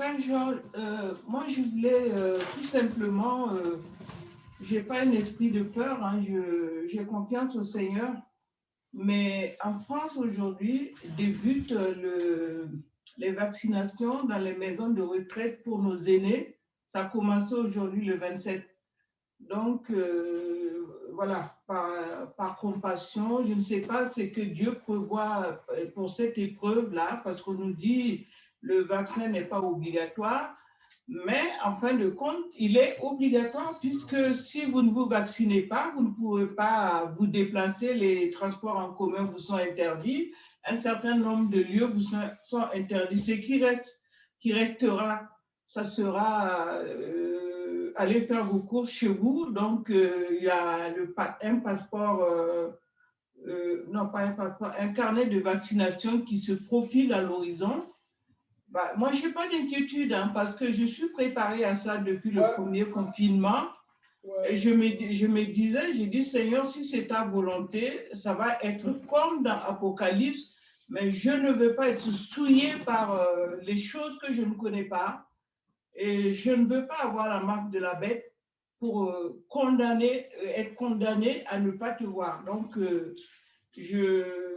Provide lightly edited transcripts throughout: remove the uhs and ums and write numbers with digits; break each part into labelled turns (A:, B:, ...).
A: frère Georges, moi je voulais tout simplement, je n'ai pas un esprit de peur, hein, j'ai confiance au Seigneur, mais en France aujourd'hui débutent les vaccinations dans les maisons de retraite pour nos aînés. Ça a commencé aujourd'hui le 27. Donc, voilà, par compassion, je ne sais pas ce que Dieu prévoit pour cette épreuve-là, parce qu'on nous dit le vaccin n'est pas obligatoire, mais en fin de compte, il est obligatoire puisque si vous ne vous vaccinez pas, vous ne pouvez pas vous déplacer, les transports en commun vous sont interdits, un certain nombre de lieux vous sont interdits. Ce qui restera, ça sera aller faire vos courses chez vous. Donc, il y a un passeport, non pas un passeport, un carnet de vaccination qui se profile à l'horizon. Bah, moi, je n'ai pas d'inquiétude hein, parce que je suis préparée à ça depuis le premier confinement. Et je me disais, j'ai dit, Seigneur, si c'est ta volonté, ça va être comme dans Apocalypse, mais je ne veux pas être souillée par les choses que je ne connais pas. Et je ne veux pas avoir la marque de la bête pour être condamné à ne pas te voir. Donc,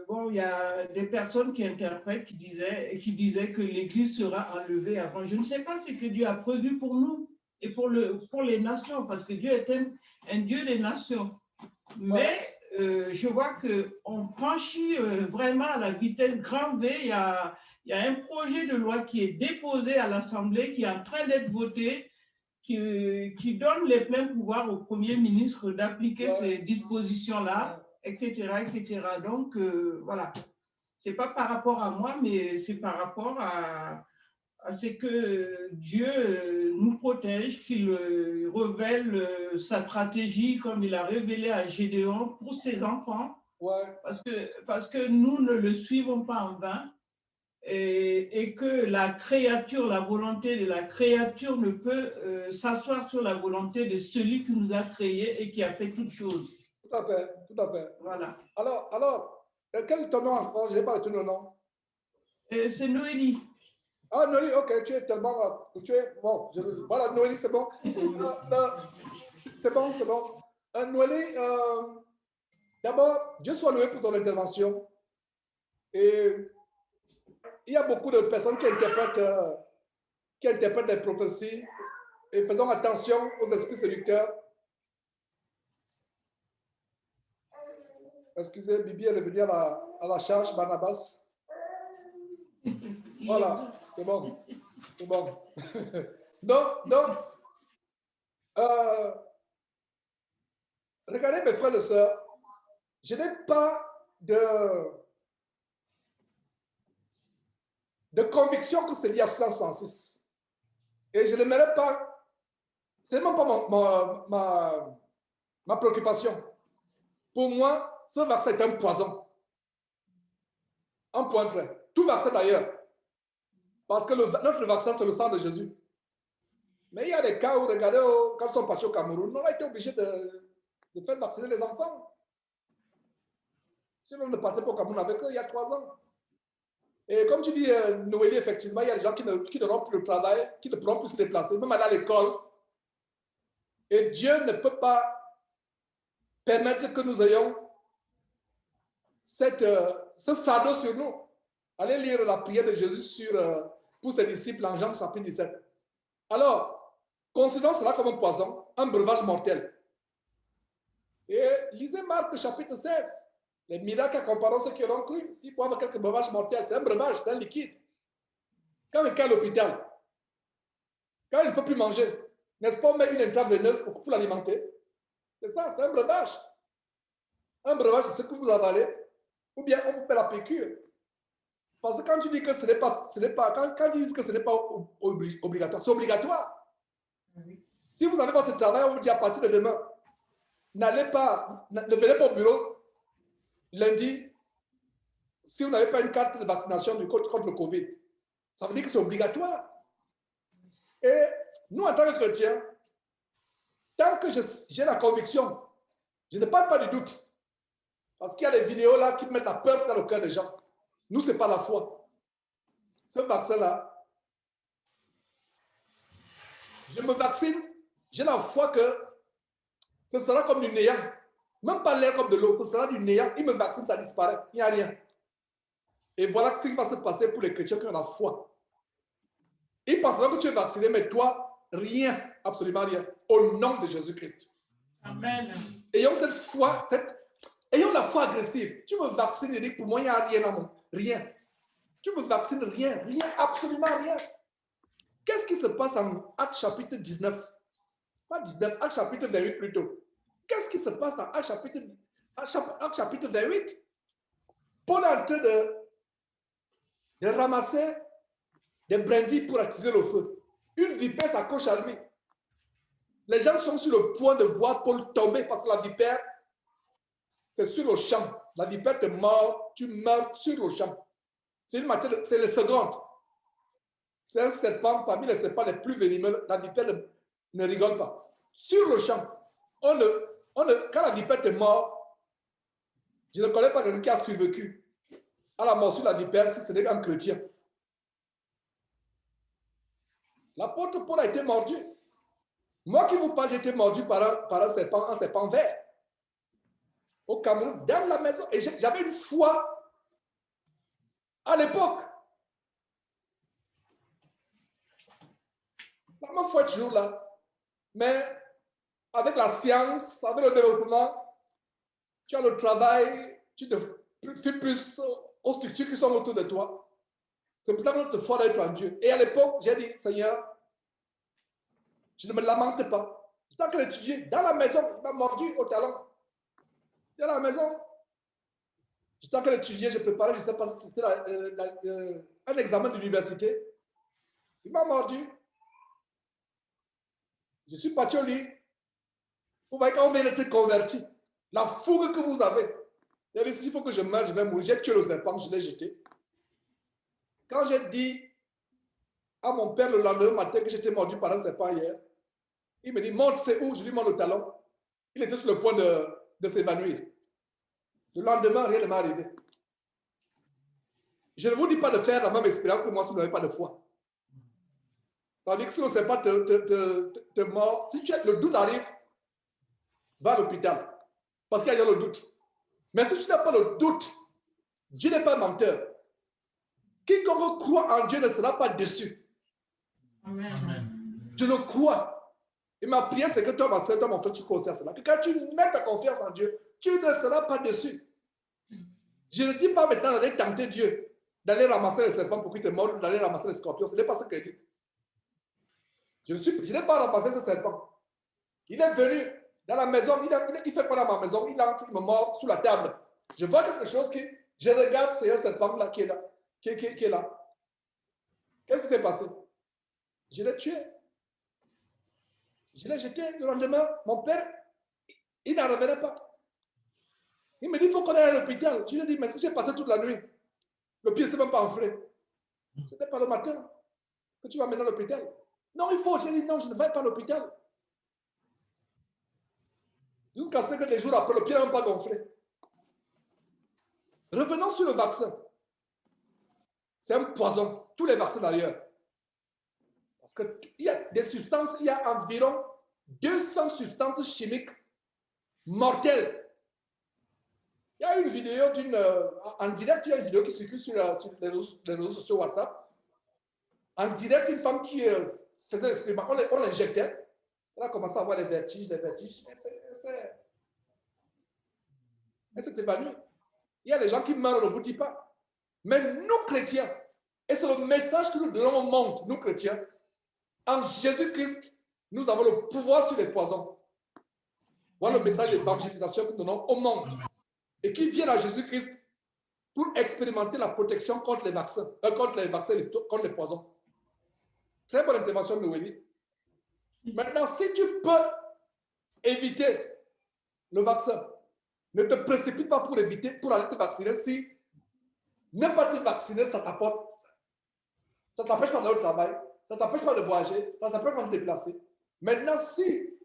A: bon, il y a des personnes qui interprètent, qui disaient que l'Église sera enlevée avant. Je ne sais pas ce que Dieu a prévu pour nous et pour les nations, parce que Dieu est un Dieu des nations. Mais je vois qu'on franchit vraiment à la vitesse grand V. Il y a un projet de loi qui est déposé à l'Assemblée, qui est en train d'être voté, qui donne les pleins pouvoirs au Premier ministre d'appliquer ces dispositions-là, etc., etc. Donc, voilà. Ce n'est pas par rapport à moi, mais c'est par rapport à ce que Dieu nous protège, qu'il révèle sa stratégie comme il a révélé à Gédéon pour ses enfants, parce que nous ne le suivons pas en vain, et que la créature, la volonté de la créature ne peut s'asseoir sur la volonté de celui qui nous a créés et qui a fait toutes choses.
B: Tout à fait, tout à fait.
A: Voilà.
B: Alors, quel est ton nom encore? Je n'ai pas retenu le nom.
A: C'est Noélie.
B: Ah, Noélie, ok, tu es tellement. Bon, voilà, Noélie, c'est bon. C'est bon, c'est bon. Noélie, d'abord, Dieu soit loué pour ton intervention. Et il y a beaucoup de personnes qui interprètent des prophéties. Et faisons attention aux esprits séducteurs. Excusez, Bibi, elle est venue à la charge, Barnabas. Voilà, c'est bon. C'est bon. donc regardez mes frères et sœurs, je n'ai pas de conviction que c'est lié à 166. Et je n'aimerais pas, c'est même pas ma préoccupation. Pour moi, ce vaccin est un poison. Un point trait. Tout vaccin d'ailleurs. Parce que notre vaccin, c'est le sang de Jésus. Mais il y a des cas où, regardez, quand ils sont partis au Cameroun, on a été obligé de faire vacciner les enfants. Sinon, on ne partait pas au Cameroun avec eux il y a 3 ans. Et comme tu dis, Noélie, effectivement, il y a des gens qui n'auront plus de travail, qui ne pourront plus se déplacer, même aller à l'école. Et Dieu ne peut pas permettre que nous ayons ce fardeau sur nous. Allez lire la prière de Jésus pour ses disciples en Jean chapitre 17. Alors, considérons cela comme un poison, un breuvage mortel. Et lisez Marc chapitre 16. Les miracles comparant ceux qui auront cru. S'il peut avoir quelques breuvages mortels, c'est un breuvage, c'est un liquide. Quand quelqu'un est à l'hôpital, quand il ne peut plus manger, n'est-ce pas, on met une intraveineuse pour l'alimenter? C'est ça, c'est un breuvage. Un breuvage, c'est ce que vous avalez, ou bien on vous fait la piqûre. Parce que quand tu dis que ce n'est pas, quand tu dis que ce n'est pas obligatoire, c'est obligatoire. Oui. Si vous avez votre travail, on vous dit à partir de demain, ne venez pas au bureau lundi si vous n'avez pas une carte de vaccination contre le Covid. Ça veut dire que c'est obligatoire. Et nous, en tant que chrétiens, tant que j'ai la conviction, je ne parle pas du doute. Parce qu'il y a des vidéos là qui mettent la peur dans le cœur des gens. Nous, ce n'est pas la foi. Ce vaccin-là, je me vaccine, j'ai la foi que ce sera comme du néant. Même pas l'air comme de l'eau, ce sera du néant. Il me vaccine, ça disparaît, il n'y a rien. Et voilà ce qui va se passer pour les chrétiens qui ont la foi. Ils penseront que tu es vacciné, mais toi, rien, absolument rien, au nom de Jésus-Christ.
A: Amen.
B: Ayons cette foi, ayons la foi agressive. Tu me vaccines et dis pour moi, il n'y a rien dans mon. Rien. Tu me vaccines, rien, absolument rien. Qu'est-ce qui se passe en Actes chapitre 19? Pas 19, Actes chapitre 28 plutôt. Qu'est-ce qui se passe dans Actes chapitre 28? Paul est en train de ramasser des brindilles pour attiser le feu. Une vipère s'accroche à lui. Les gens sont sur le point de voir Paul tomber parce que la vipère, c'est sur le champ. La vipère te mord, tu meurs sur le champ. C'est les secondes. C'est un serpent parmi les serpents les plus venimeux. La vipère ne rigole pas. Sur le champ, quand la vipère te mord, je ne connais pas quelqu'un qui a survécu à la morsure de la vipère si ce n'est qu'un chrétien. L'apôtre Paul a été mordu. Moi qui vous parle, j'ai été mordu par un serpent vert. Au Cameroun, dans la maison. Et j'avais une foi à l'époque. La même foi est toujours là. Mais avec la science, avec le développement, tu as le travail, tu te fais plus aux structures qui sont autour de toi. C'est pour ça que notre foi doit être en Dieu. Et à l'époque, j'ai dit, Seigneur, je ne me lamente pas. Tant que l'étudier dans la maison, il m'a mordu au talon. Dans la maison, tant que l'étudier, je préparais, je ne sais pas si c'était un examen d'université. Il m'a mordu. Je suis parti au lit. Vous voyez, quand on vient d'être converti, la fougue que vous avez. Il a dit, s'il faut que je meure, je vais mourir. J'ai tué le serpent, je l'ai jeté. Quand j'ai dit à mon père le lendemain matin que j'étais mordu par un serpent hier, il me dit, monte, c'est où? Je lui montre le talon. Il était sur le point de s'évanouir. Le lendemain, rien ne m'est arrivé. Je ne vous dis pas de faire la même expérience que moi si vous n'avez pas de foi. Tandis que si le serpent te mord, si le doute arrive, va à l'hôpital. Parce qu'il y a le doute. Mais si tu n'as pas le doute, Dieu n'est pas menteur. Quiconque croit en Dieu ne sera pas déçu. Amen. Je le crois. Et ma prière, c'est que toi, ma soeur, toi, mon frère, tu crois aussi à cela. Que quand tu mets ta confiance en Dieu, tu ne seras pas déçu. Je ne dis pas maintenant d'aller tenter Dieu, d'aller ramasser les serpents pour qu'il te morde, d'aller ramasser les scorpions. Ce n'est pas ce que je dis. Je n'ai pas ramassé ce serpent. Il est venu dans la maison, il fait quoi dans ma maison? Il entre, il me mord sous la table. Je vois quelque chose je regarde, c'est un serpent là qui est là. Qui est là. Qu'est-ce qui s'est passé? Je l'ai tué. Je l'ai jeté. Le lendemain, mon père, il n'en revenait pas. Il me dit, il faut qu'on aille à l'hôpital. Je lui ai dit, mais si j'ai passé toute la nuit, le pied ne s'est même pas enflé. Ce n'est pas le matin que tu vas mener à l'hôpital. Non, il faut. J'ai dit, non, je ne vais pas à l'hôpital. Jusqu'à ce que les jours après, le pied n'a même pas gonflé. Revenons sur le vaccin. C'est un poison. Tous les vaccins d'ailleurs. Parce qu'il y a des substances, il y a environ 200 substances chimiques mortelles. Il y a une vidéo en direct, il y a une vidéo qui circule sur les réseaux sociaux WhatsApp. En direct, une femme qui faisait l'expériment, on l'injectait. Elle a commencé à avoir des vertiges. Elle s'est évanouie. Il y a des gens qui meurent, on ne vous dit pas. Mais nous, chrétiens, et c'est le message que nous donnons au monde, nous, chrétiens, en Jésus-Christ, nous avons le pouvoir sur les poisons. Voilà le message d'évangélisation que nous donnons au monde. Et qui viennent à Jésus-Christ pour expérimenter la protection contre les vaccins, contre les poisons. Très bonne intervention, Noélie. Maintenant, si tu peux éviter le vaccin, ne te précipite pas pour aller te vacciner. Si ne pas te vacciner, ça t'apporte. Ça ne t'empêche pas d'aller au travail, ça ne t'empêche pas de voyager, ça ne t'empêche pas de te déplacer. Maintenant, si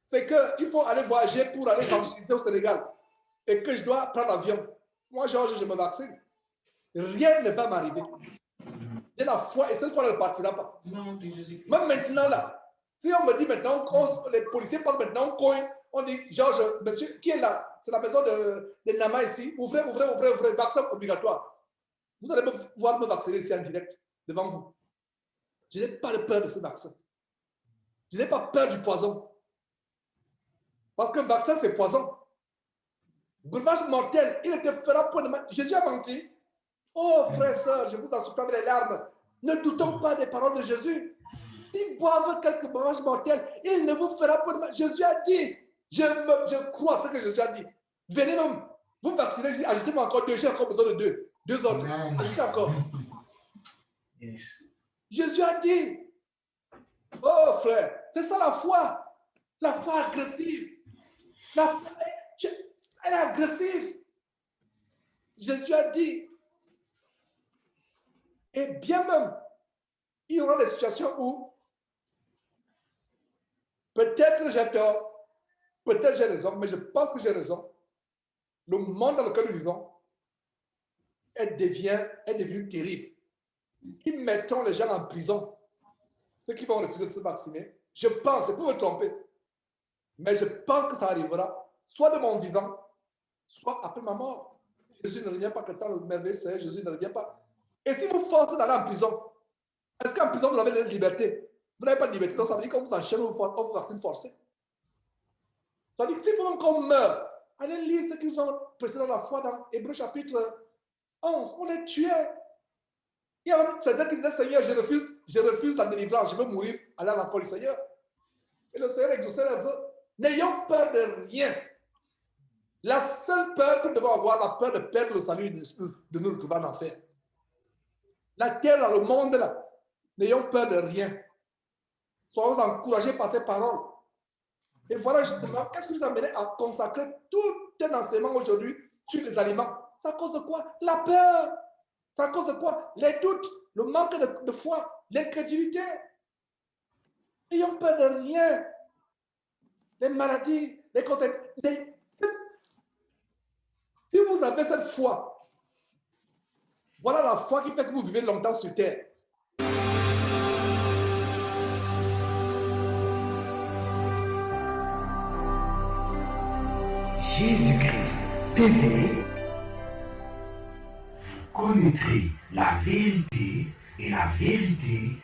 B: c'est qu'il faut aller voyager pour aller évangéliser au Sénégal et que je dois prendre l'avion, moi, Georges, je me vaccine. Rien ne va m'arriver. J'ai la foi et cette foi ne repartira pas.
C: Nom de Jésus-Christ.
B: Même maintenant, là, si on me dit maintenant, les policiers passent maintenant au coin, on dit, Georges, monsieur, qui est là? C'est la maison de Nama ici. Ouvrez, vaccin obligatoire. Vous allez pouvoir me vacciner ici en direct, devant vous. Je n'ai pas de peur de ce vaccin. Je n'ai pas peur du poison. Parce que le vaccin, c'est poison. Breuvage mortel, il te fera point de mal. Jésus a menti. Oh, frère, sœur, je vous assure avec les larmes. Ne doutons pas des paroles de Jésus. S'ils boivent quelques breuvages mortels, il ne vous fera point de mal. Jésus a dit, je crois à ce que Jésus a dit. Venez même, vous vaccinez, ajoutez-moi encore 2, j'ai encore besoin de 2 autres. Ajoutez encore.
C: Yes.
B: Jésus a dit, oh frère, c'est ça la foi. La foi agressive. La foi, elle est agressive. Jésus a dit, et bien même, il y aura des situations où peut-être j'ai tort, peut-être j'ai raison, mais je pense que j'ai raison. Le monde dans lequel nous vivons est devenu terrible. Ils mettront les gens en prison, ceux qui vont refuser de se vacciner. Je pense, c'est pour me tromper, mais je pense que ça arrivera, soit de mon vivant, soit après ma mort. Jésus ne revient pas, que tant le merveilleux Seigneur, Jésus ne revient pas. Et si vous forcez d'aller en prison, est-ce qu'en prison vous avez la liberté? Vous n'avez pas de liberté, donc ça veut dire qu'on vous enchaîne, on vous vaccine forcé. Ça veut dire que si vous qu'on meurt, allez lire ce qu'ils ont précédé la foi dans Hébreux chapitre 11, on les tuait. Il y a même certains qui disaient, Seigneur, je refuse la délivrance, je veux mourir, aller à l'encore du Seigneur. Et le Seigneur exauçait leur vœu. N'ayons peur de rien. La seule peur que nous devons avoir, la peur de perdre le salut, de nous retrouver en enfer. La terre, dans le monde, là, n'ayons peur de rien. Soyons encouragés par ces paroles. Et voilà justement, qu'est-ce qui nous a amené à consacrer tout un enseignement aujourd'hui sur les aliments? C'est à cause de quoi? La peur. C'est à cause de quoi? Les doutes, le manque de foi, l'incrédulité. N'ayons peur de rien. Les maladies, les contacts. Si vous avez cette foi, voilà la foi qui fait que vous vivez longtemps sur terre.
D: Jésus-Christ TV, vous connaîtrez la vérité et la vérité